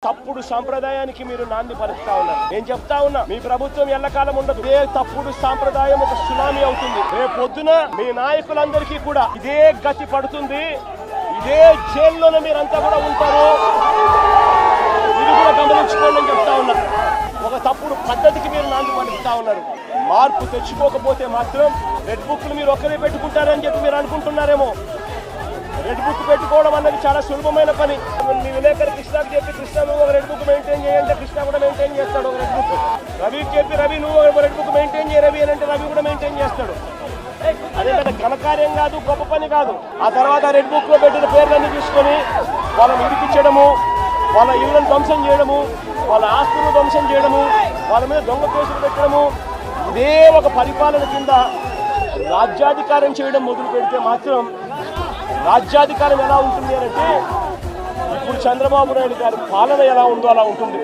తప్పుడు సాంప్రదాయానికి మీరు నాంది పలుకుతా ఉన్నారు. నేను చెప్తా ఉన్నా, మీ ప్రభుత్వం ఎల్లకాలం ఉండదు. ఇదే తప్పుడు సాంప్రదాయం ఒక సునామీ అవుతుంది. రేపు పొద్దున మీ నాయకులందరికీ కూడా ఇదే గతి పడుతుంది. ఇదే జైల్లోనే మీరంతా కూడా ఉంటారు. ఇది కూడా గమనించుకోండి అని చెప్తా ఉన్నా. ఒక తప్పుడు పద్ధతికి మీరు నాంది పలుకుతా ఉన్నారు. మార్పు తెచ్చుకోకపోతే మాత్రం రెడ్ బుక్లు మీరు ఒక్కరే పెట్టుకుంటారని చెప్పి మీరు అనుకుంటున్నారేమో. రెడ్ బుక్ పెట్టుకోవడం అన్నది చాలా సులభమైన పని. మీ విలేకరి కృష్ణకు చెప్పి, కృష్ణ నువ్వు ఒక రెడ్ బుక్ మెయింటైన్ చేయంటే కృష్ణ కూడా మెయింటైన్ చేస్తాడు ఒక రెడ్ బుక్. రవికి చెప్పి, రవి నువ్వు ఒక రెడ్ బుక్ మెయింటైన్ చేయ రవి అని అంటే రవి కూడా మెయింటైన్ చేస్తాడు. అదే పెద్ద ఘనకార్యం కాదు, గొప్ప పని కాదు. ఆ తర్వాత రెడ్ బుక్ లో పెట్టిన పేర్లన్నీ తీసుకొని వాళ్ళని ఇరికించడము, వాళ్ళ ఇళ్లను ధ్వంసం చేయడము, వాళ్ళ ఆస్తులను ధ్వంసం చేయడము, వాళ్ళ మీద దొంగ కేసులు పెట్టడము, ఇదే ఒక పరిపాలన కింద రాజ్యాధికారం చేయడం మొదలు పెడితే మాత్రం రాజ్యాధికారం ఎలా ఉంటుంది అంటే ఇప్పుడు చంద్రబాబు నాయుడు గారి పాలన ఎలా ఉందో అలా ఉంటుంది.